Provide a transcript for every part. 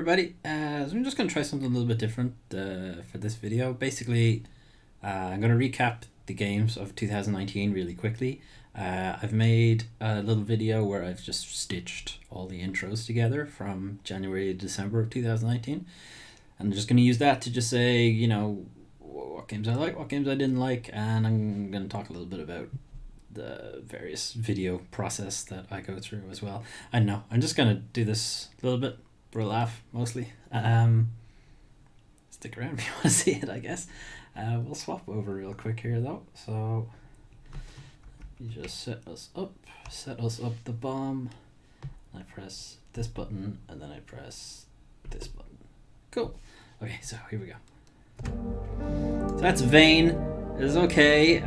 everybody. So I'm just going to try something a little bit different for this video. Basically, I'm going to recap the games of 2019 really quickly. I've made a little video where I've just stitched all the intros together from January to December of 2019. And I'm just going to use that to just say, you know, what games I like, what games I didn't like, and I'm going to talk a little bit about the various video process that I go through as well. I know, I'm just going to do this a little bit for a laugh, mostly. Stick around if you want to see it, I guess. We'll swap over real quick here, though. So, you just set us up the bomb. I press this button, and then I press this button. Cool. Okay, so here we go. So that's Vane. It was okay.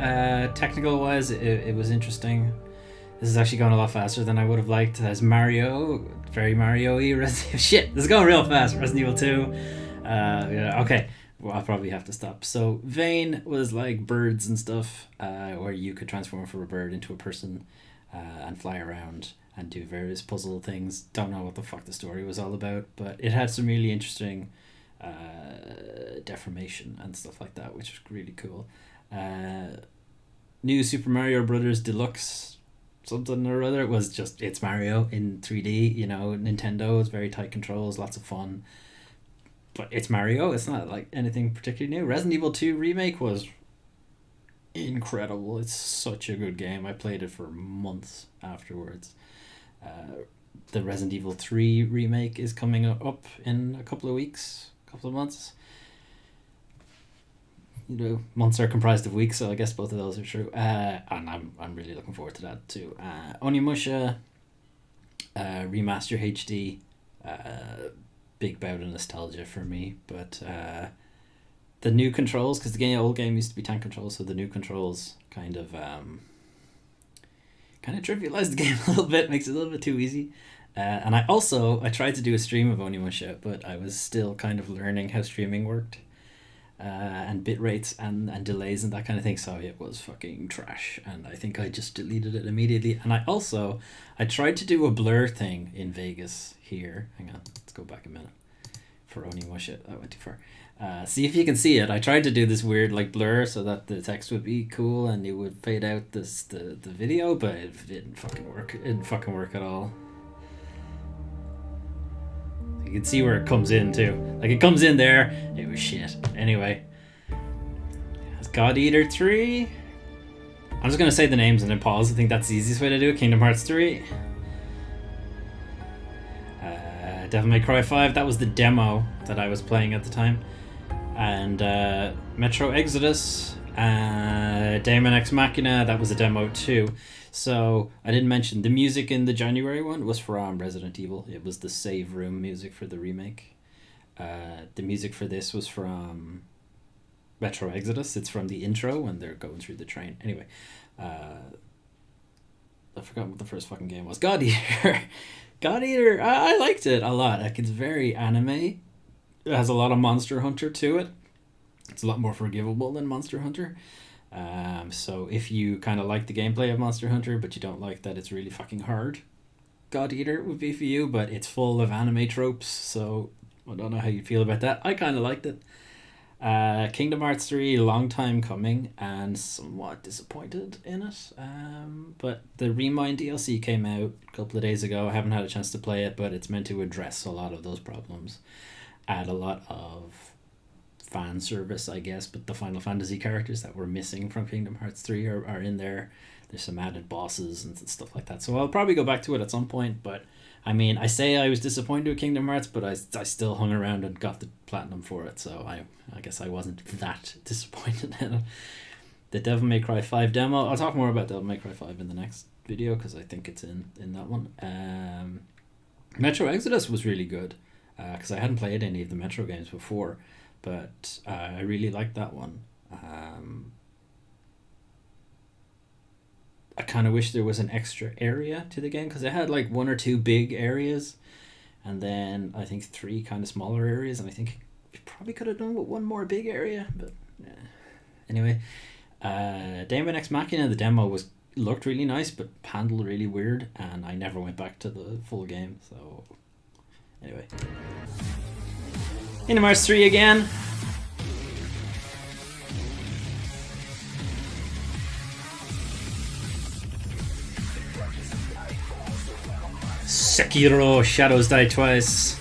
Technical wise, it was interesting. This is actually going a lot faster than I would have liked as Mario. Very Mario-y. Shit, this is going real fast. Resident Evil 2. Yeah, okay. Well, I'll probably have to stop. So Vane was like birds and stuff, where you could transform from a bird into a person and fly around and do various puzzle things. Don't know what the fuck the story was all about, but it had some really interesting deformation and stuff like that, which was really cool. New Super Mario Brothers Deluxe something or other. It was just, it's Mario in 3D, you know, Nintendo is very tight controls, lots of fun, but it's Mario. It's not like anything particularly new. Resident Evil 2 remake was incredible. It's such a good game. I played it for months afterwards. The Resident Evil 3 remake is coming up in a couple of weeks, couple of months. You know, months are comprised of weeks, so I guess both of those are true. And I'm really looking forward to that too. Onimusha Remaster HD, big bout of nostalgia for me, but the new controls, because the old game used to be tank controls, so the new controls kind of trivialize the game a little bit, makes it a little bit too easy. And I tried to do a stream of Onimusha, but I was still kind of learning how streaming worked. And bit rates and delays and that kind of thing, so it was fucking trash, and I think I just deleted it immediately. And I tried to do a blur thing in Vegas here. Hang on, let's go back a minute. For Onimusha, that went too far. See if you can see it. I tried to do this weird like blur so that the text would be cool and it would fade out the video, but it didn't fucking work. It didn't fucking work at all. You can see where it comes in too. Like it comes in there. It was shit. Anyway. It's God Eater 3. I'm just going to say the names and then pause. I think that's the easiest way to do it. Kingdom Hearts 3. Devil May Cry 5. That was the demo that I was playing at the time. And Metro Exodus. Daemon X Machina. That was a demo too. So I didn't mention the music in the January one was from Resident Evil. It was the save room music for the remake. The music for this was from Metro Exodus. It's from the intro when they're going through the train. Anyway, I forgot what the first fucking game was. God Eater. God Eater. I liked it a lot. Like, it's very anime. It has a lot of Monster Hunter to it. It's a lot more forgivable than Monster Hunter. So if you kind of like the gameplay of Monster Hunter, but you don't like that it's really fucking hard, God Eater would be for you, but it's full of anime tropes, so I don't know how you feel about that. I kind of liked it. Kingdom Hearts 3, long time coming, and somewhat disappointed in it. But the Remind DLC came out a couple of days ago. I haven't had a chance to play it, but it's meant to address a lot of those problems. Add a lot of fan service, I guess, but the Final Fantasy characters that were missing from Kingdom Hearts 3 are in there. There's some added bosses and stuff like that, so I'll probably go back to it at some point. But I mean, I say I was disappointed with Kingdom Hearts, but I still hung around and got the platinum for it, so I guess I wasn't that disappointed in it. The Devil May Cry 5 demo, I'll talk more about Devil May Cry 5 in the next video because I think it's in that one. Metro Exodus was really good because I hadn't played any of the Metro games before, but I really liked that one. I kind of wish there was an extra area to the game because it had like one or two big areas and then I think 3 kind of smaller areas, and I think it probably could have done with one more big area, but yeah. Anyway, Daemon X Machina, the demo looked really nice but handled really weird, and I never went back to the full game, so anyway. Kingdom Hearts 3 again. Sekiro, Shadows Die Twice.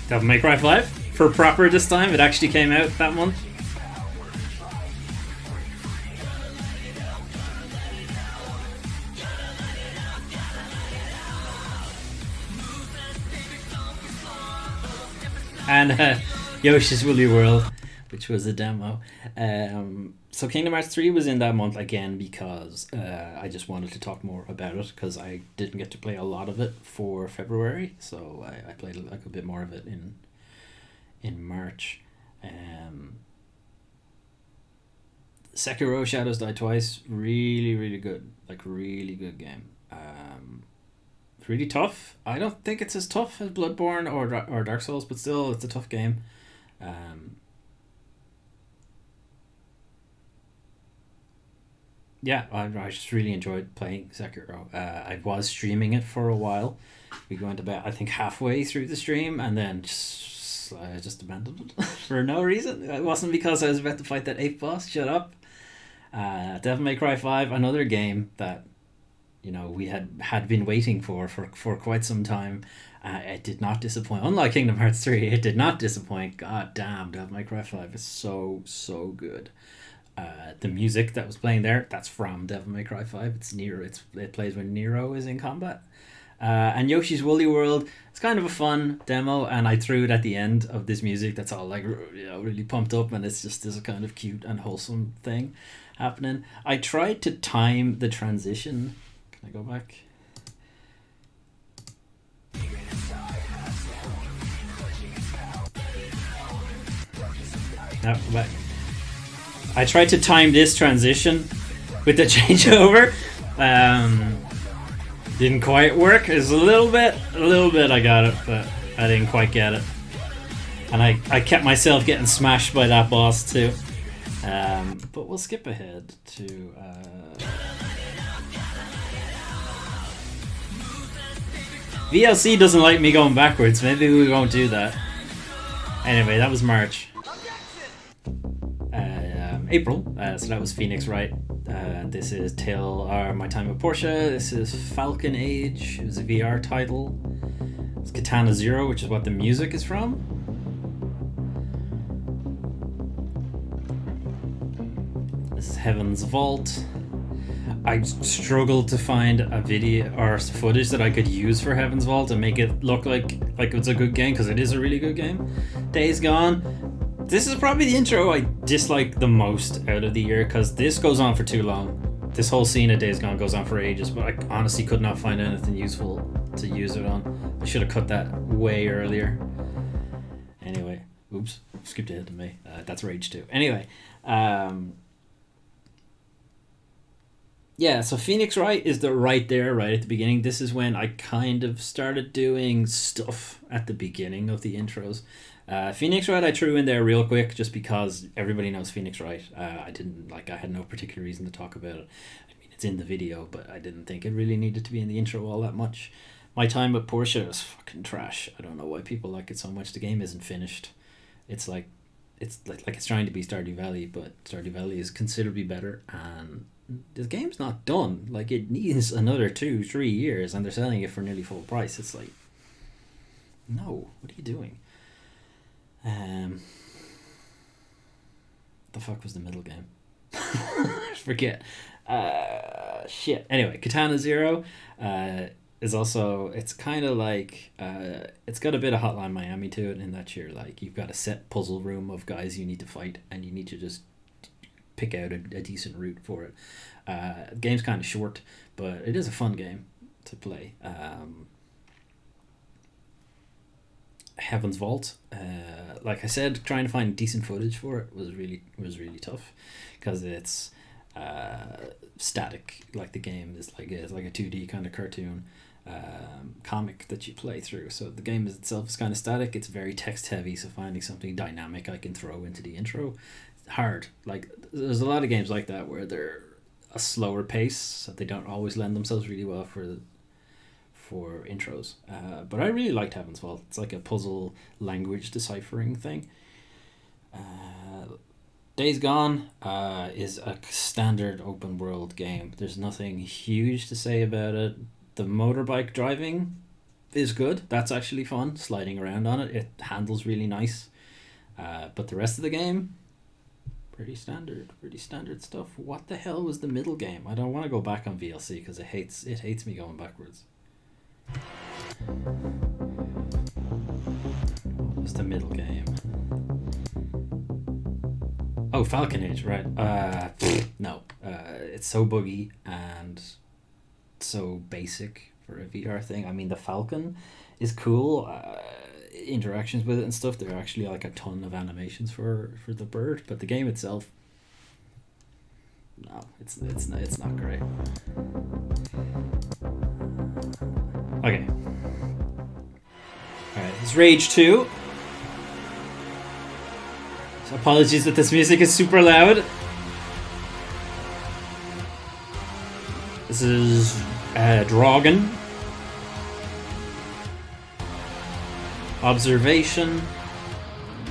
Devil May Cry 5 for proper this time. It actually came out that month. And Yoshi's Woolly World, which was a demo. So Kingdom Hearts 3 was in that month again because I just wanted to talk more about it because I didn't get to play a lot of it for February, so I played like a bit more of it in March. Sekiro Shadows Die Twice, really good, like really good game. It's really tough. I don't think it's as tough as Bloodborne or Dark Souls, but still it's a tough game. Yeah, I just really enjoyed playing Sekiro. I was streaming it for a while. We went about, I think, halfway through the stream, and then I just abandoned it for no reason. It wasn't because I was about to fight that 8th boss. Shut up. Devil May Cry 5, another game that we had been waiting for quite some time. It did not disappoint. Unlike Kingdom Hearts 3, it did not disappoint. God damn, Devil May Cry 5 is so good. The music that was playing there, that's from Devil May Cry 5. It's Nero. It plays when Nero is in combat. And Yoshi's Woolly World, it's kind of a fun demo, and I threw it at the end of this music that's all like really pumped up, and it's just this kind of cute and wholesome thing happening. I tried to time the transition. Can I go back? No, go back. I tried to time this transition with the changeover. Didn't quite work. It's a little bit I got it, but I didn't quite get it. And I kept myself getting smashed by that boss too. But we'll skip ahead to... VLC doesn't like me going backwards. Maybe we won't do that. Anyway, that was March. April, so that was Phoenix Wright. This is My Time with Portia. This is Falcon Age. It was a VR title. It's Katana Zero, which is what the music is from. This is Heaven's Vault. I struggled to find a video or footage that I could use for Heaven's Vault and make it look like it's a good game, because it is a really good game. Days Gone. This is probably the intro I dislike the most out of the year, because this goes on for too long. This whole scene of Days Gone goes on for ages, but I honestly could not find anything useful to use it on. I should have cut that way earlier. Anyway, oops, skipped ahead to me. That's Rage 2. Anyway, yeah, so Phoenix Wright is right there, right at the beginning. This is when I kind of started doing stuff at the beginning of the intros. Phoenix Wright I threw in there real quick just because everybody knows Phoenix Wright. I had no particular reason to talk about it. I mean, it's in the video, but I didn't think it really needed to be in the intro all that much. My Time with Portia is fucking trash. I don't know why people like it so much. The game isn't finished. It's like it's trying to be Stardew Valley, but Stardew Valley is considerably better, and the game's not done. Like, it needs another 2-3 years, and they're selling it for nearly full price. It's like, no, what are you doing? The fuck was the middle game? Forget. Shit. Anyway, Katana Zero is also, it's kind of like, it's got a bit of Hotline Miami to it, in that you're like, you've got a set puzzle room of guys you need to fight, and you need to just pick out a decent route for it. The game's kind of short, but it is a fun game to play. Heaven's Vault, like I said, trying to find decent footage for it was really tough, because it's static. Like, the game is like a 2D kind of cartoon comic that you play through, so the game itself is kind of static. It's very text heavy, so finding something dynamic I can throw into the intro is hard. Like, there's a lot of games like that where they're a slower pace, so they don't always lend themselves really well for for intros. But I really liked Heaven's Vault. It's like a puzzle language deciphering thing. Days Gone is a standard open world game. There's nothing huge to say about it. The motorbike driving is good. That's actually fun, sliding around on it. It handles really nice. But the rest of the game, pretty standard stuff. What the hell was the middle game? I don't want to go back on VLC because it hates me going backwards. What was the middle game? Oh, Falcon Age, right. No. It's so buggy and so basic for a VR thing. I mean, the Falcon is cool. Interactions with it and stuff. There are actually like a ton of animations for the bird, but the game itself, no, it's not great. Okay. Alright, it's Rage 2. So apologies that this music is super loud. This is Dragon. Observation,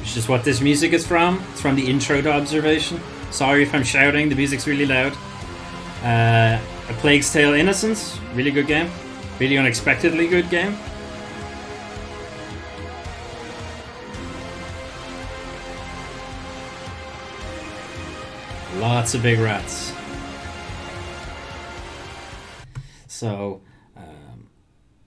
which is what this music is from. It's from the intro to Observation. Sorry if I'm shouting, the music's really loud. A Plague's Tale: Innocence, really good game. Really unexpectedly good game. Lots of big rats. So,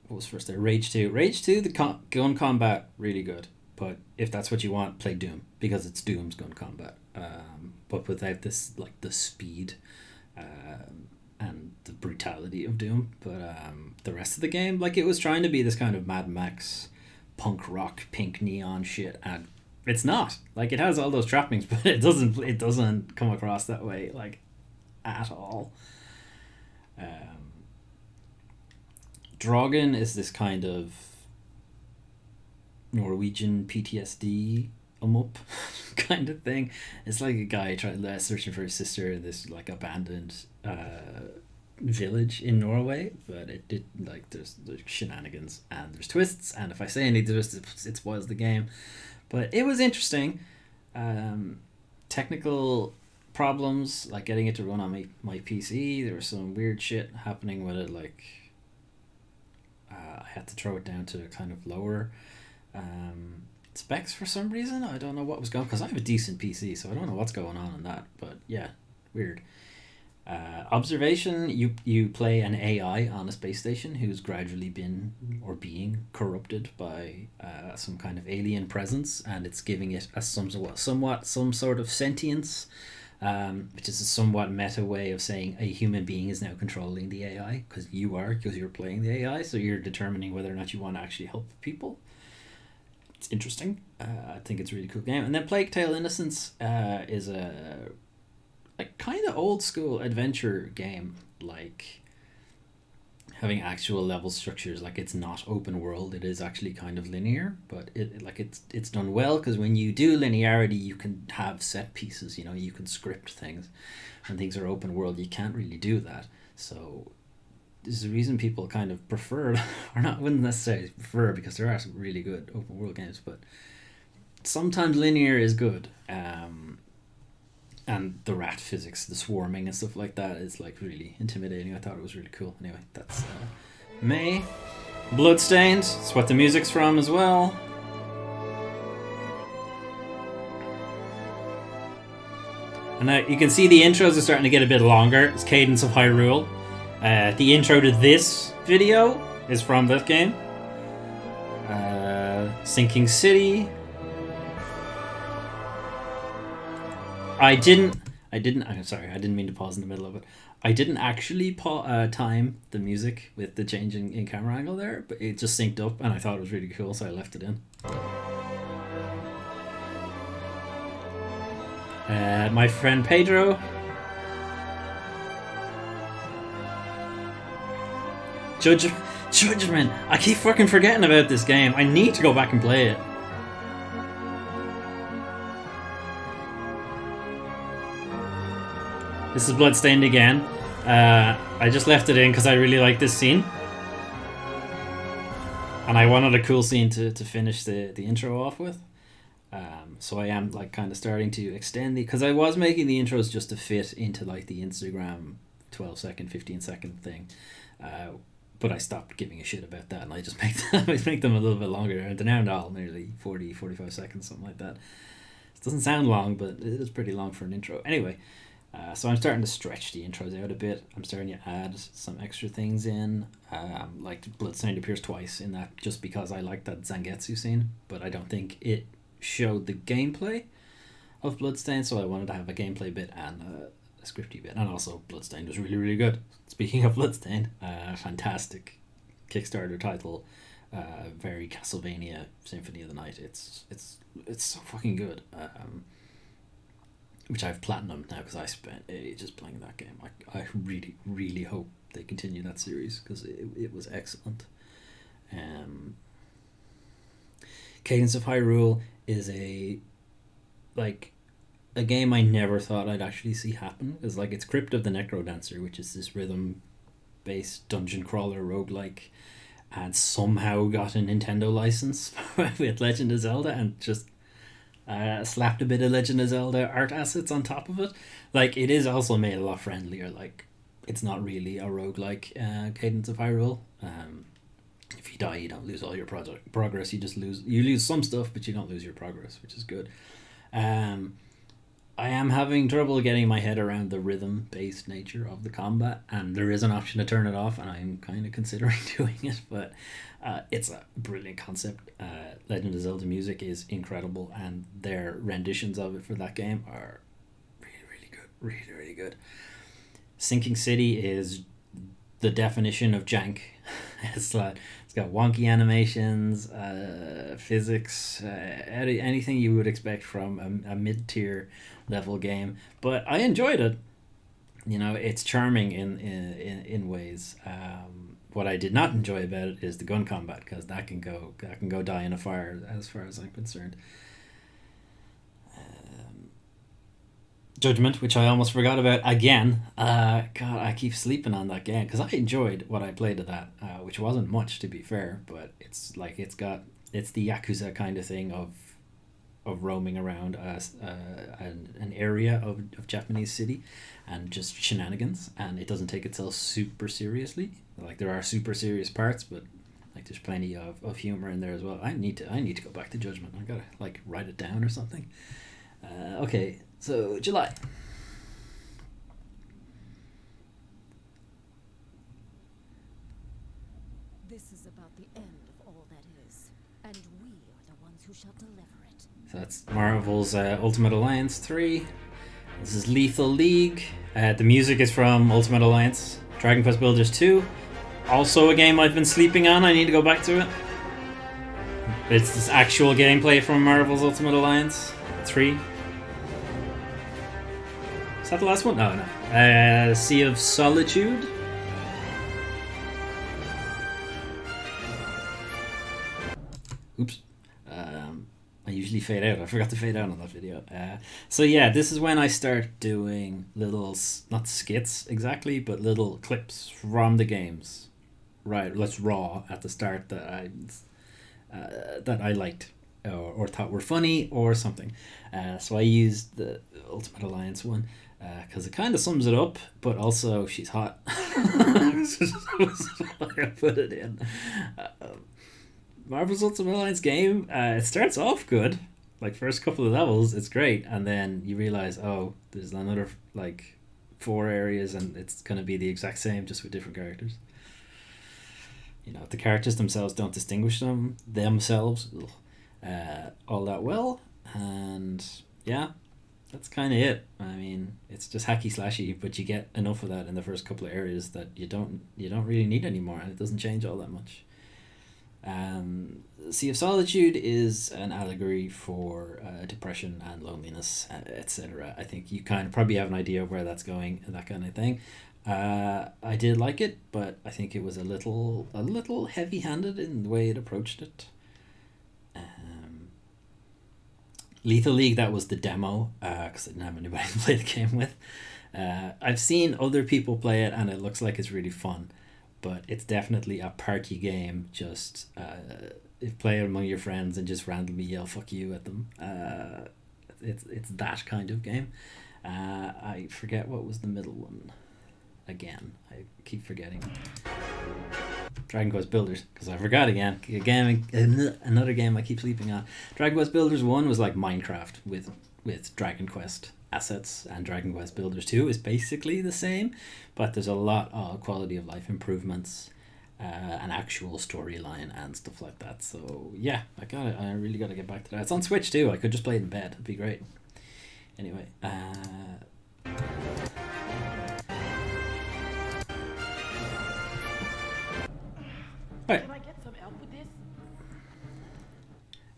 what was first there? Rage 2. Rage 2, the gun combat, really good. But if that's what you want, play Doom, because it's Doom's gun combat. But without this, like, the speed and the brutality of Doom. But the rest of the game, like, it was trying to be this kind of Mad Max punk rock pink neon shit, and it's not. Like, it has all those trappings, but it doesn't come across that way, like, at all. Dragon is this kind of Norwegian PTSD up kind of thing. It's like a guy searching for his sister in this like abandoned village in Norway, but it did like there's shenanigans and there's twists, and if I say any twists, it spoils the game. But it was interesting. Technical problems, like getting it to run on my PC. There was some weird shit happening with it, like I had to throw it down to kind of lower specs for some reason. I don't know what was going on, because I have a decent PC, so I don't know what's going on in that. But yeah, weird. Observation, you play an AI on a space station who's gradually been or being corrupted by some kind of alien presence, and it's giving it a some sort of sentience, which is a somewhat meta way of saying a human being is now controlling the AI, because you're playing the AI, so you're determining whether or not you want to actually help people. It's interesting. I think it's a really cool game. And then Plague Tale: Innocence is a kind of old school adventure game, like having actual level structures. Like, it's not open world, it is actually kind of linear, but it's done well, because when you do linearity, you can have set pieces, you can script things. When things are open world, you can't really do that. So there's a reason people kind of prefer, or not, wouldn't necessarily prefer, because there are some really good open world games, but sometimes linear is good. And the rat physics, the swarming and stuff like that is like really intimidating. I thought it was really cool. Anyway, that's May. Bloodstained, it's what the music's from as well. And now you can see the intros are starting to get a bit longer. It's Cadence of Hyrule. The intro to this video is from that game. Sinking City. I'm sorry, I didn't mean to pause in the middle of it. I didn't actually time the music with the change in camera angle there, but it just synced up and I thought it was really cool, so I left it in. My friend Pedro. Judgment. I keep fucking forgetting about this game. I need to go back and play it. This is Bloodstained again. I just left it in because I really like this scene. and I wanted a cool scene to finish the intro off with. So I am like kind of starting to extend because I was making the intros just to fit into like the Instagram 12-second, 15-second thing. But I stopped giving a shit about that, and I just make them a little bit longer. They're now all nearly 40, 45 seconds, something like that. It doesn't sound long, but it is pretty long for an intro. Anyway, so I'm starting to stretch the intros out a bit. I'm starting to add some extra things in. Like Bloodstained appears twice in that just because I like that Zangetsu scene, but I don't think it showed the gameplay of Bloodstained, so I wanted to have a gameplay bit and a scripty bit. And also, Bloodstained was really, really good. Speaking of Bloodstained, fantastic Kickstarter title. Very Castlevania Symphony of the Night. It's so fucking good. Which I've platinumed now because I spent ages playing that game. I really, really hope they continue that series because it was excellent. Cadence of Hyrule is a game I never thought I'd actually see happen. It's like it's Crypt of the Necrodancer, which is this rhythm based dungeon crawler roguelike, and somehow got a Nintendo license with Legend of Zelda and just slapped a bit of Legend of Zelda art assets on top of it. Like, it is also made a lot friendlier. Like, it's not really a roguelike Cadence of Hyrule. If you die, you don't lose all your progress. You lose some stuff, but you don't lose your progress, which is good. I am having trouble getting my head around the rhythm-based nature of the combat, and there is an option to turn it off, and I'm kind of considering doing it, but it's a brilliant concept. Legend of Zelda music is incredible, and their renditions of it for that game are really, really good. Really, really good. Sinking City is the definition of jank. It's got wonky animations, physics, anything you would expect from a mid-tier level game, but I enjoyed it. It's charming in ways. What I did not enjoy about it is the gun combat, because that can go die in a fire as far as I'm concerned. Judgment, which I almost forgot about again. God, I keep sleeping on that game because I enjoyed what I played of that, which wasn't much to be fair, but it's like it's the Yakuza kind of thing of roaming around an area of Japanese city and just shenanigans, and it doesn't take itself super seriously. Like, there are super serious parts, but like there's plenty of humor in there as well. I need to go back to Judgment. I gotta like write it down or something. Okay, so July. This is about the end of all that is, and we are the ones who shall deliver it. So that's Marvel's Ultimate Alliance 3. This is Lethal League. The music is from Ultimate Alliance. Dragon Quest Builders 2. Also a game I've been sleeping on. I need to go back to it. It's this actual gameplay from Marvel's Ultimate Alliance 3. Is that the last one? No. Sea of Solitude. Oops. I usually fade out. I forgot to fade out on that video. So yeah, this is when I start doing little, not skits exactly, but little clips from the games. Right, let's raw at the start that I liked or thought were funny or something. So I used the Ultimate Alliance one because it kind of sums it up, but also she's hot. So I put it in. Marvel's Ultimate Alliance game, it starts off good. Like, first couple of levels, it's great. And then you realize, oh, there's another, like, 4 areas and it's going to be the exact same, just with different characters. The characters themselves don't distinguish themselves all that well. And, yeah, that's kind of it. I mean, it's just hacky slashy, but you get enough of that in the first couple of areas that you don't really need anymore, and it doesn't change all that much. Sea of Solitude is an allegory for depression and loneliness, etc. I think you kind of probably have an idea of where that's going and that kind of thing. I did like it, but I think it was a little heavy-handed in the way it approached it. Lethal League, that was the demo, because I didn't have anybody to play the game with. I've seen other people play it, and it looks like it's really fun. but it's definitely a party game. Just if play it among your friends and just randomly yell "fuck you" at them. It's that kind of game. I forget what was the middle one. Again, I keep forgetting. Dragon Quest Builders, because I forgot again. Another game I keep sleeping on. Dragon Quest Builders 1 was like Minecraft with Dragon Quest assets, and Dragon Quest Builders 2 is basically the same, but there's a lot of quality of life improvements, an actual storyline and stuff like that. So yeah, I really gotta get back to that. It's on Switch too. I could just play it in bed. It'd be great. Anyway, right. Can I get some help with this?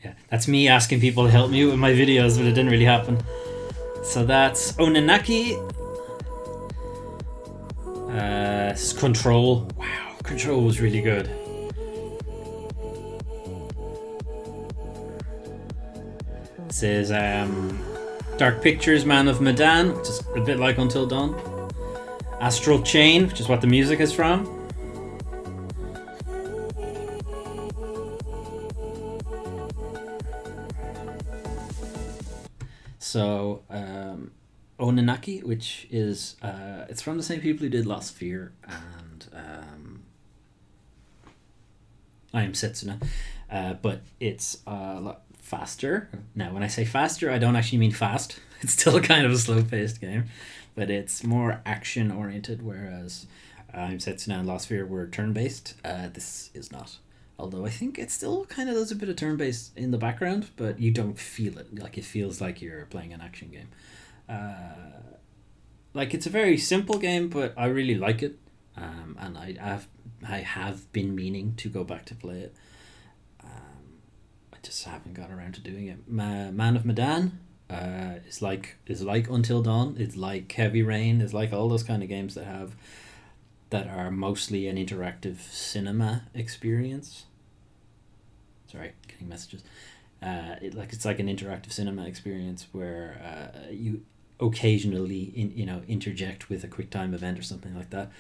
Yeah, that's me asking people to help me with my videos, but it didn't really happen. So that's Onanaki. This is Control. Wow, Control was really good. This is Dark Pictures, Man of Medan, which is a bit like Until Dawn. Astral Chain, which is what the music is from. So, Onanaki, which is it's from the same people who did Lost Sphere and I Am Setsuna, but it's a lot faster. Now, when I say faster, I don't actually mean fast. It's still kind of a slow-paced game, but it's more action-oriented, whereas I Am Setsuna and Lost Sphere were turn-based. This is not. Although I think it still kind of does a bit of turn-based in the background, but you don't feel it. Like, it feels like you're playing an action game. Like, it's a very simple game, but I really like it. And I have been meaning to go back to play it. I just haven't got around to doing it. Man of Medan is like Until Dawn. It's like Heavy Rain. It's like all those kind of games that are mostly an interactive cinema experience. Sorry, getting messages. It's like an interactive cinema experience where you occasionally interject with a quick time event or something like that.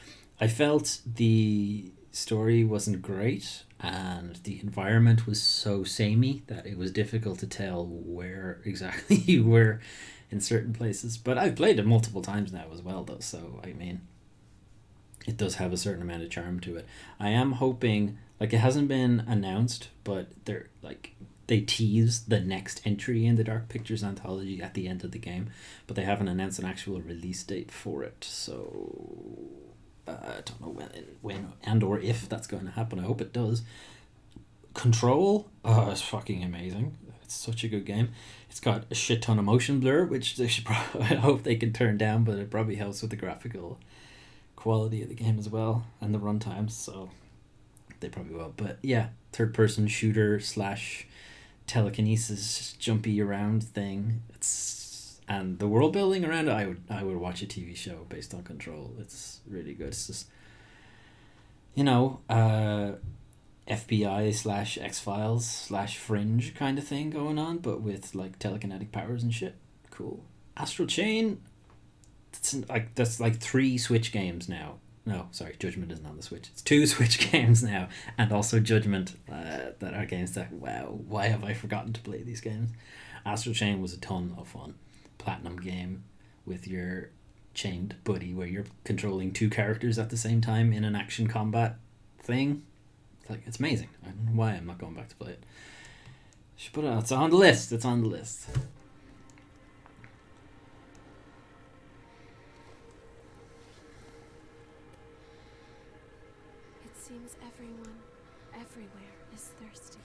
I felt the story wasn't great and the environment was so samey that it was difficult to tell where exactly you were in certain places. But I've played it multiple times now as well, though, so I mean, it does have a certain amount of charm to it. I am hoping, like, it hasn't been announced, but they tease the next entry in the Dark Pictures anthology at the end of the game, but they haven't announced an actual release date for it. So I don't know when and or if that's going to happen. I hope it does. Control, it's fucking amazing. It's such a good game. It's got a shit ton of motion blur, which they should probably, I hope they can turn down, but it probably helps with the graphical quality of the game as well and the runtimes, so they probably will. But yeah, third person shooter / telekinesis jumpy around thing. And the world building around it, I would watch a TV show based on Control. It's really good. It's just, FBI / X-Files / Fringe kind of thing going on, but with like telekinetic powers and shit. Cool. Astral Chain, that's like 3 Switch games now. No, sorry, Judgment isn't on the Switch. It's 2 Switch games now, and also Judgment, that are games that, wow, why have I forgotten to play these games? Astral Chain was a ton of fun. Platinum game with your chained buddy where you're controlling 2 characters at the same time in an action combat thing. It's amazing. I don't know why I'm not going back to play it. Should put it on. It's on the list. It's on the list. It seems everyone, everywhere is thirsty.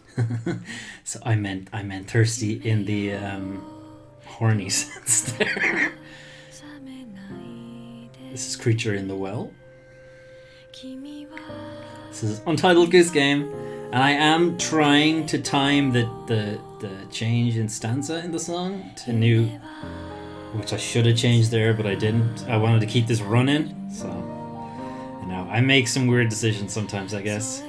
So I meant thirsty in the horny sense there. This is Creature in the Well. This is Untitled Goose Game, and I am trying to time the change in stanza in the song to new, which I should have changed there, but I didn't. I wanted to keep this running, so I make some weird decisions sometimes, I guess.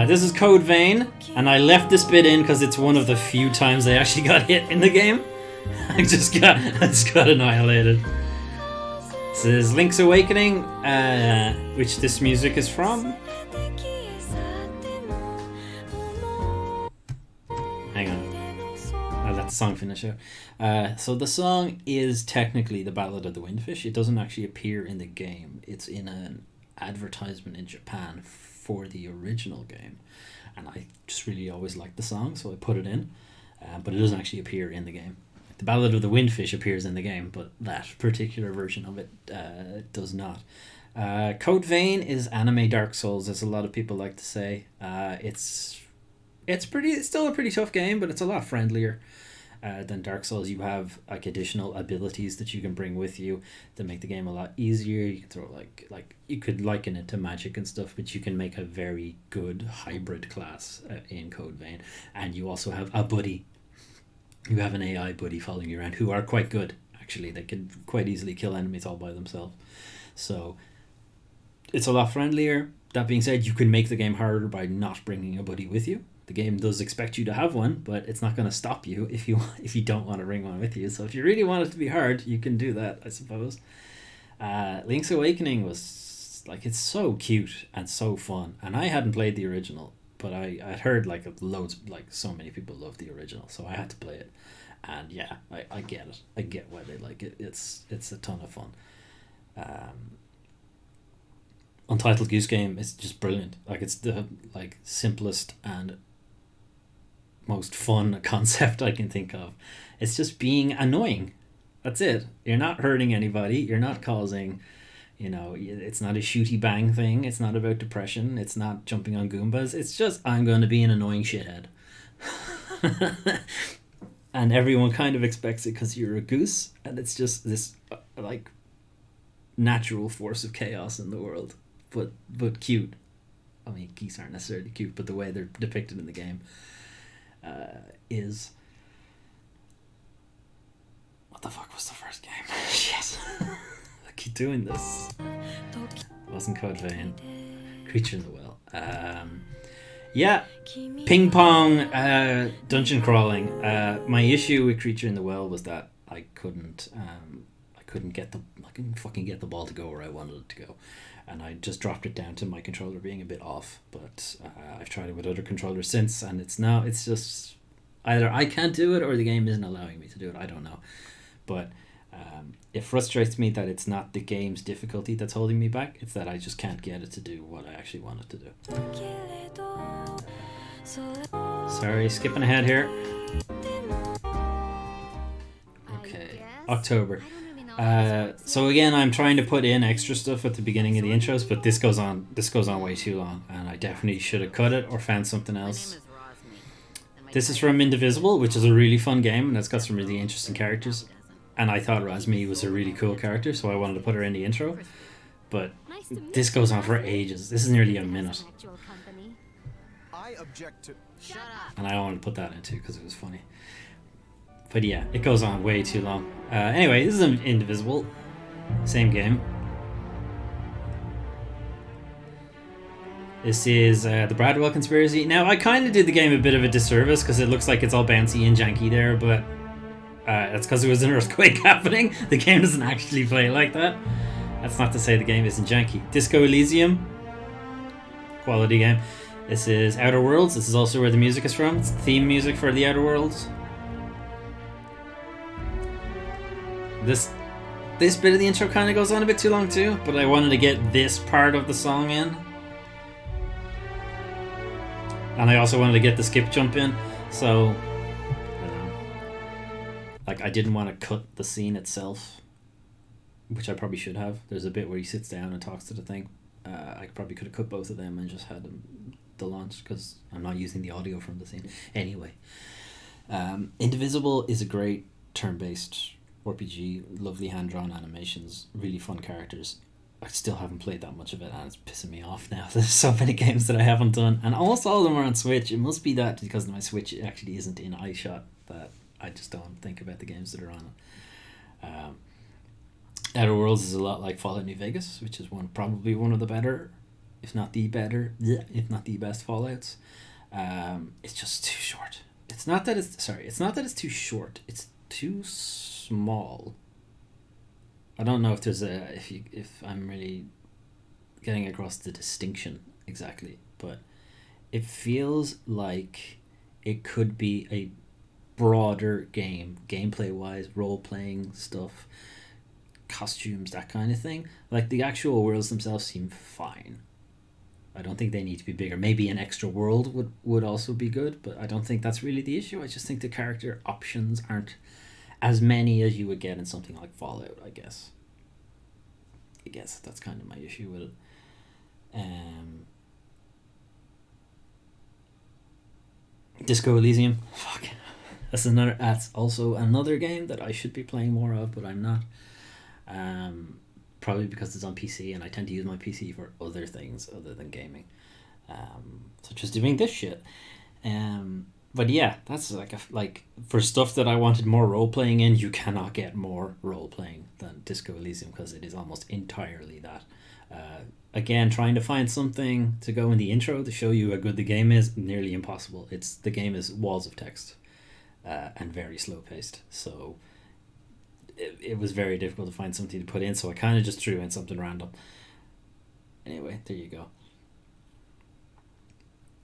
This is Code Vein, and I left this bit in because it's one of the few times I actually got hit in the game. I just got annihilated. This is Link's Awakening, which this music is from. Hang on. I'll let the song finish out. So the song is technically the Ballad of the Windfish. It doesn't actually appear in the game. It's in an advertisement in Japan for the original game. And I just really always liked the song, so I put it in. But it doesn't actually appear in the game. The Ballad of the Windfish appears in the game, but that particular version of it does not. Code Vein is anime Dark Souls, as a lot of people like to say. It's still a pretty tough game, but it's a lot friendlier than Dark Souls. You have like additional abilities that you can bring with you that make the game a lot easier. You can throw like you could liken it to magic and stuff, but you can make a very good hybrid class in Code Vein, and you also have a buddy. You have an AI buddy following you around who are quite good, actually. They can quite easily kill enemies all by themselves. So it's a lot friendlier. That being said, you can make the game harder by not bringing a buddy with you. The game does expect you to have one, but it's not going to stop you if you don't want to bring one with you. So if you really want it to be hard, you can do that, I suppose. Link's Awakening was it's so cute and so fun. And I hadn't played the original, but I'd heard loads, so many people love the original, so I had to play it. And yeah, I get it. I get why they like it. It's a ton of fun. Untitled Goose Game is just brilliant. It's the simplest and most fun concept I can think of. It's just being annoying. That's it. You're not hurting anybody. You're not causing... it's not a shooty bang thing. It's not about depression. It's not jumping on Goombas. It's just, I'm going to be an annoying shithead. And everyone kind of expects it because you're a goose. And it's just this, natural force of chaos in the world. But cute. I mean, geese aren't necessarily cute, but the way they're depicted in the game is... What the fuck was the first game? Shit. Keep doing this. Wasn't Code Vein. Creature in the Well. Yeah, ping pong, dungeon crawling. My issue with Creature in the Well was that I couldn't fucking get the ball to go where I wanted it to go, and I just dropped it down to my controller being a bit off. But I've tried it with other controllers since, and it's just either I can't do it or the game isn't allowing me to do it. I don't know, but. It frustrates me that it's not the game's difficulty that's holding me back. It's that I just can't get it to do what I actually want it to do. Sorry, skipping ahead here. Okay, October. So again, I'm trying to put in extra stuff at the beginning of the intros, but this goes on way too long, and I definitely should have cut it or found something else. This is from Indivisible, which is a really fun game, and it's got some really interesting characters. And I thought Razmi was a really cool character, so I wanted to put her in the intro. But this goes on for ages. This is nearly a minute. I object to... And I wanted to put that in too because it was funny. But yeah, it goes on way too long. Anyway, this is Indivisible. Same game. This is the Bradwell Conspiracy. Now, I kind of did the game a bit of a disservice because it looks like it's all bouncy and janky there, but... that's because there was an earthquake happening. The game doesn't actually play like that. That's not to say the game isn't janky. Disco Elysium. Quality game. This is Outer Worlds. This is also where the music is from. It's theme music for the Outer Worlds. This bit of the intro kind of goes on a bit too long too, but I wanted to get this part of the song in. And I also wanted to get the skip jump in. So... I didn't want to cut the scene itself, which I probably should have. There's a bit where he sits down and talks to the thing. I probably could have cut both of them and just had the launch because I'm not using the audio from the scene. Anyway, Indivisible is a great turn-based RPG, lovely hand-drawn animations, really fun characters. I still haven't played that much of it and it's pissing me off now. There's so many games that I haven't done, and almost all of them are on Switch. It must be that because my Switch actually isn't in iShot that I just don't think about the games that are on it. Outer Worlds is a lot like Fallout New Vegas, which is probably one of the better, if not the best Fallouts. It's just too short. It's not that it's too short. It's too small. I don't know if there's if I'm really getting across the distinction exactly, but it feels like it could be a broader game, gameplay wise, role playing stuff, costumes, that kind of thing. Like the actual worlds themselves seem fine. I don't think they need to be bigger. Maybe an extra world would also be good, but I don't think that's really the issue. I just think the character options aren't as many as you would get in something like Fallout, I guess. I guess that's kind of my issue with it. Disco Elysium. Fuck. That's also another game that I should be playing more of, but I'm not. Probably because it's on PC and I tend to use my PC for other things other than gaming, such as doing this shit. But yeah, that's like for stuff that I wanted more role playing in, you cannot get more role playing than Disco Elysium because it is almost entirely that. Again, trying to find something to go in the intro to show you how good the game is, nearly impossible. The game is walls of text, and very slow paced. So it was very difficult to find something to put in, so I kind of just threw in something random. Anyway, there you go.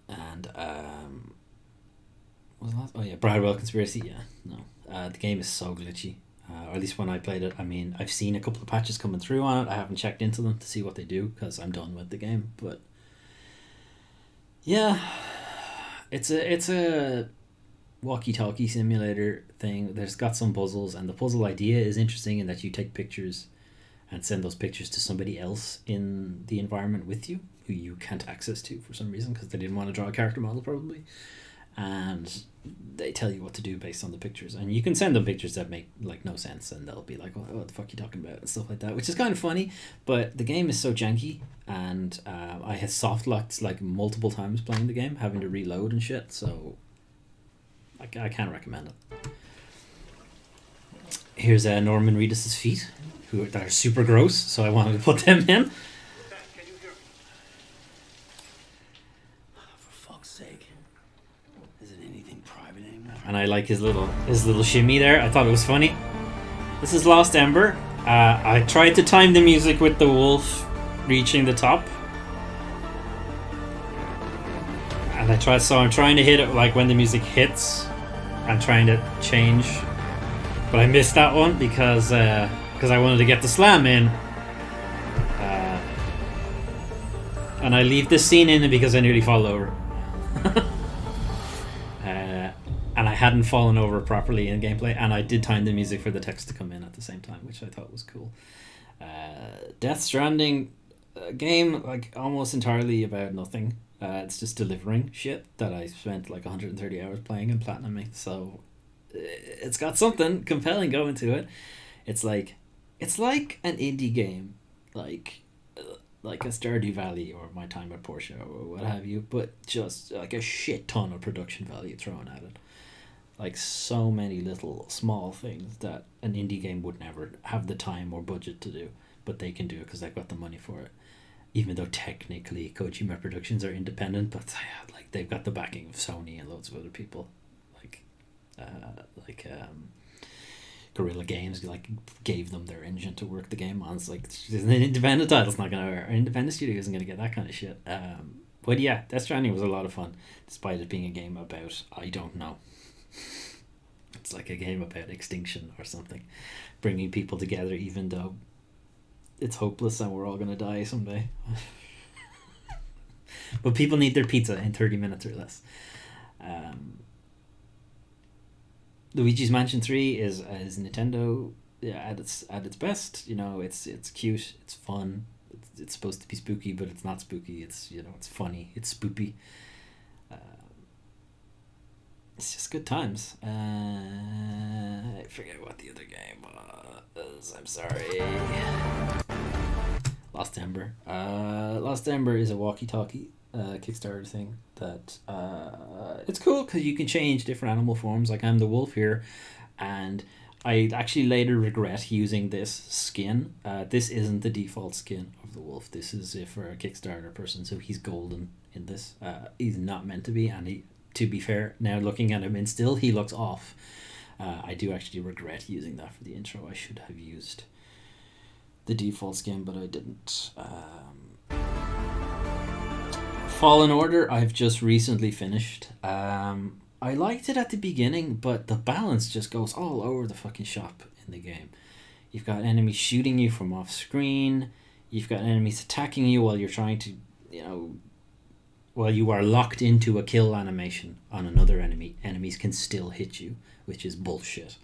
And what was that? Oh yeah, Bridewell Conspiracy. Yeah, no, the game is so glitchy. Or at least when I played it. I mean, I've seen a couple of patches coming through on it. I haven't checked into them to see what they do because I'm done with the game. But yeah, it's a walkie-talkie simulator thing. There's got some puzzles, and the puzzle idea is interesting in that you take pictures and send those pictures to somebody else in the environment with you who you can't access to for some reason because they didn't want to draw a character model probably, and they tell you what to do based on the pictures, and you can send them pictures that make like no sense and they'll be like, what the fuck are you talking about, and stuff like that, which is kind of funny. But the game is so janky, and I had soft locked like multiple times playing the game, having to reload and shit, so I can't recommend it. Here's Norman Reedus' feet, that are super gross, so I wanted to put them in. For fuck's sake. Isn't anything private anymore? And I like his little shimmy there. I thought it was funny. This is Lost Ember. I tried to time the music with the wolf reaching the top. And I'm trying to hit it like when the music hits. I'm trying to change, but I missed that one because I wanted to get the slam in, and I leave this scene in because I nearly fall over, and I hadn't fallen over properly in gameplay, and I did time the music for the text to come in at the same time, which I thought was cool. Death Stranding, a game like almost entirely about nothing. It's just delivering shit that I spent like 130 hours playing and platinuming. So it's got something compelling going to it. It's like an indie game, like a Stardew Valley or My Time at Porsche or what have you, but just like a shit ton of production value thrown at it. Like so many little small things that an indie game would never have the time or budget to do, but they can do it because they've got the money for it. Even though technically Kojima Productions are independent, but like they've got the backing of Sony and loads of other people, like Guerrilla Games like gave them their engine to work the game on. It's like an independent title's not gonna, or an independent studio isn't gonna get that kind of shit. But yeah, Death Stranding was a lot of fun, despite it being a game about I don't know. It's like a game about extinction or something, bringing people together, even though it's hopeless and we're all gonna die someday. But people need their pizza in 30 minutes or less. Luigi's Mansion 3 is Nintendo at its best. You know, it's cute, it's fun. It's supposed to be spooky, but it's not spooky. It's, you know, it's funny. It's spoopy. It's just good times. I forget what the other game was. I'm sorry. Lost Ember. Lost Ember is a walkie-talkie Kickstarter thing that it's cool because you can change different animal forms. Like I'm the wolf here, and I actually later regret using this skin. This isn't the default skin of the wolf. This is for a Kickstarter person, so he's golden in this. He's not meant to be, and to be fair, now looking at him in still, he looks off. I do actually regret using that for the intro. I should have used the default skin, but I didn't. Fallen Order, I've just recently finished. I liked it at the beginning, but the balance just goes all over the fucking shop in the game. You've got enemies shooting you from off screen. You've got enemies attacking you while you're trying to, while you are locked into a kill animation on another enemy. Enemies can still hit you, which is bullshit.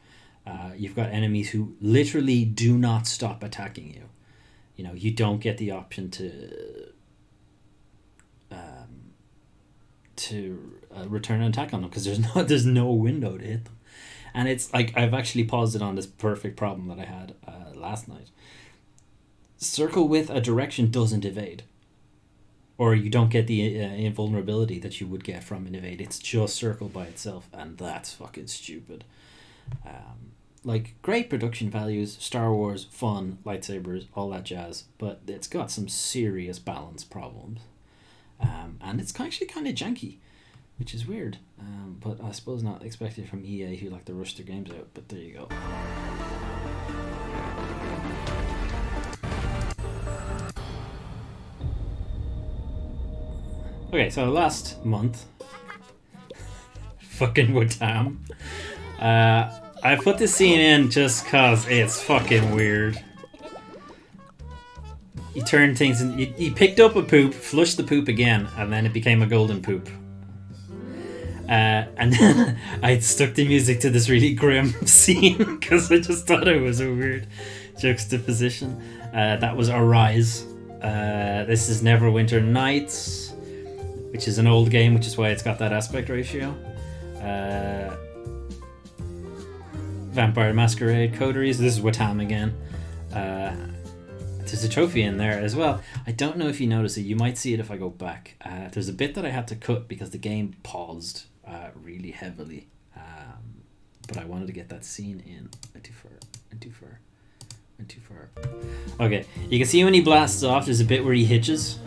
You've got enemies who literally do not stop attacking you. You don't get the option to return an attack on them because there's no window to hit them. And it's like I've actually paused it on this perfect problem that I had last night. Circle with a direction doesn't evade, or you don't get the invulnerability that you would get from an evade. It's just circle by itself, and that's fucking stupid. Like, great production values, Star Wars, fun, lightsabers, all that jazz, but it's got some serious balance problems. And it's actually kind of janky, which is weird. But I suppose not expected from EA, who like to rush their games out, but there you go. Okay, so last month, fucking Wotam. I put this scene in just cause it's fucking weird. He turned things and he picked up a poop, flushed the poop again, and then it became a golden poop. And then I stuck the music to this really grim scene because I just thought it was a weird juxtaposition. That was Arise. This is Neverwinter Nights, which is an old game, which is why it's got that aspect ratio. Vampire Masquerade Coteries. This is Wotam again. There's a trophy in there as well. I don't know if you notice it. You might see it if I go back. There's a bit that I had to cut because the game paused really heavily. But I wanted to get that scene in. Went too far. Okay, you can see when he blasts off, there's a bit where he hitches.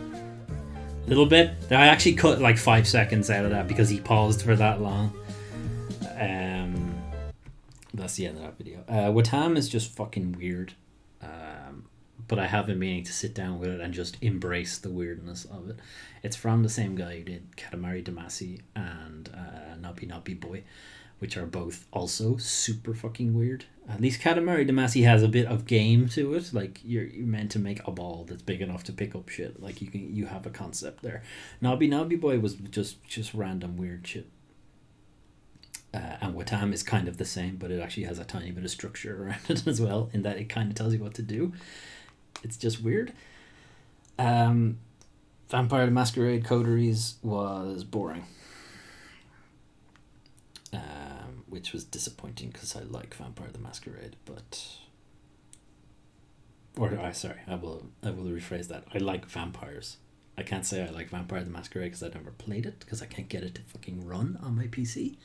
A little bit. I actually cut like 5 seconds out of that because he paused for that long. That's the end of that video. Wotam is just fucking weird. But I have been meaning to sit down with it and just embrace the weirdness of it. It's from the same guy who did Katamari Damacy and Nobby Nobby Boy, which are both also super fucking weird. At least Katamari Damacy has a bit of game to it. Like you're meant to make a ball that's big enough to pick up shit. Like you have a concept there. Nobby Nobby Boy was just random weird shit. And Wotam is kind of the same, but it actually has a tiny bit of structure around it as well, in that it kind of tells you what to do. It's just weird. Vampire the Masquerade Coteries was boring. Which was disappointing because I like Vampire the Masquerade, but... I will rephrase that. I like vampires. I can't say I like Vampire the Masquerade because I never played it, because I can't get it to fucking run on my PC.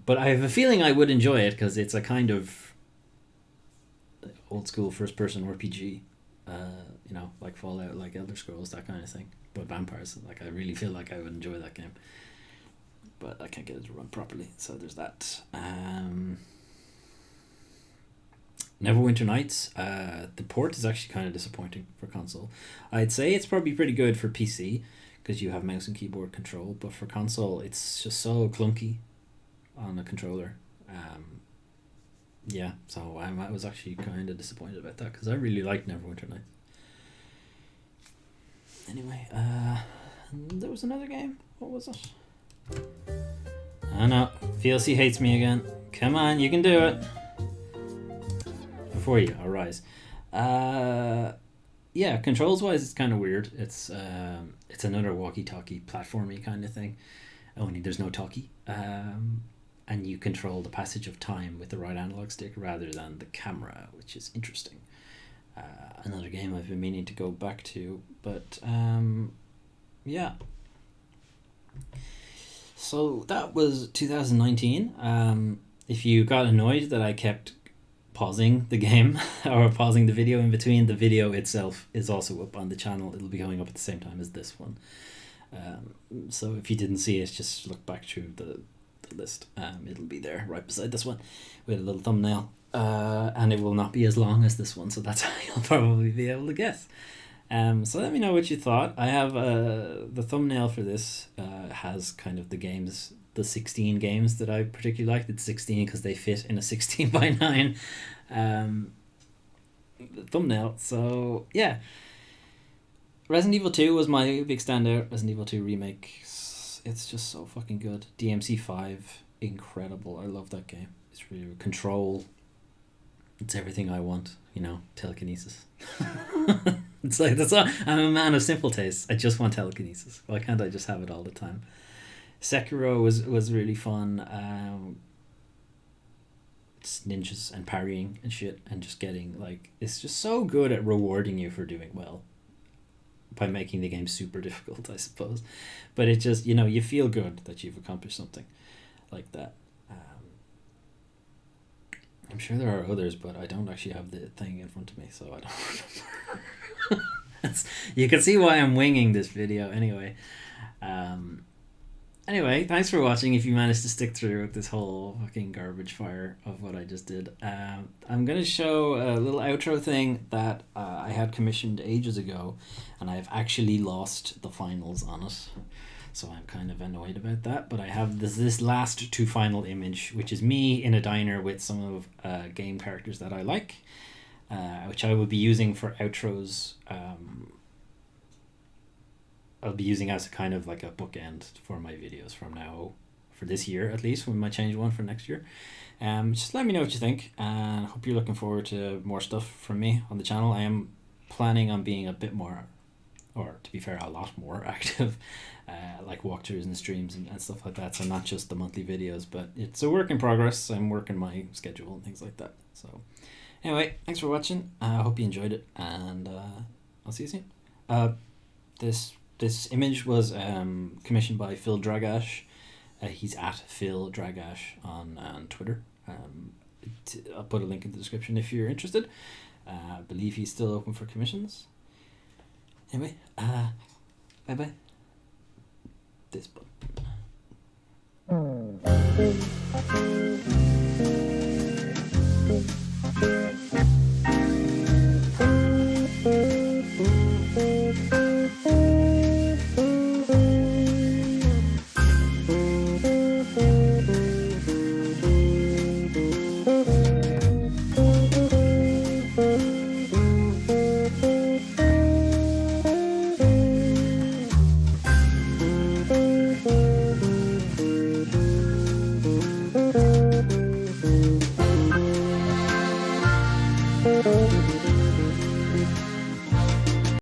But I have a feeling I would enjoy it because it's a kind of old school first person RPG, like Fallout, like Elder Scrolls, that kind of thing. But vampires, like I really feel like I would enjoy that game. But I can't get it to run properly, so there's that. Neverwinter Nights, the port is actually kind of disappointing for console. I'd say it's probably pretty good for PC because you have mouse and keyboard control, but for console it's just so clunky on the controller. So I was actually kind of disappointed about that because I really liked Neverwinter Nights. Anyway, there was another game. What was it? I know, VLC hates me again. Come on, you can do it. Before you, Arise. Controls wise it's kind of weird. It's another walkie-talkie platformy kind of thing. Only there's no talkie. And you control the passage of time with the right analog stick rather than the camera, which is interesting. Another game I've been meaning to go back to, but yeah. So that was 2019. If you got annoyed that I kept pausing the game or pausing the video in between, the video itself is also up on the channel. It'll be going up at the same time as this one. So if you didn't see it, just look back through the list. It'll be there right beside this one with a little thumbnail. and it will not be as long as this one, so that's how you'll probably be able to guess. So let me know what you thought. I have the thumbnail for this has kind of the games, the 16 games that I particularly liked. It's 16 because they fit in a 16 by 9 thumbnail. So yeah, Resident Evil 2 was my big standout. Resident Evil 2 remake, it's just so fucking good. DMC5, incredible. I love that game. It's really Control. It's everything I want, you know, telekinesis. It's like, that's all. I'm a man of simple tastes. I just want telekinesis. Why can't I just have it all the time? Sekiro was really fun. Just ninjas and parrying and shit, and just getting, like, it's just so good at rewarding you for doing well by making the game super difficult, I suppose. But it just, you know, you feel good that you've accomplished something like that. I'm sure there are others, but I don't actually have the thing in front of me, so I don't remember. You can see why I'm winging this video anyway. Anyway, thanks for watching. If you managed to stick through with this whole fucking garbage fire of what I just did. I'm going to show a little outro thing that I had commissioned ages ago, and I've actually lost the finals on it. So I'm kind of annoyed about that, but I have this last to final image, which is me in a diner with some of game characters that I like, which I will be using for outros. I'll be using as a kind of like a bookend for my videos from now, for this year at least. We might change one for next year. Just let me know what you think, and I hope you're looking forward to more stuff from me on the channel. I am planning on being a bit more, or to be fair, a lot more active, like walkthroughs and streams and stuff like that. So not just the monthly videos, but it's a work in progress. I'm working my schedule and things like that. So anyway, thanks for watching. I hope you enjoyed it, and I'll see you soon. This image was commissioned by Phil Dragash. He's at Phil Dragash on Twitter. I'll put a link in the description if you're interested. I believe he's still open for commissions. Anyway, bye-bye. This button. Thank you.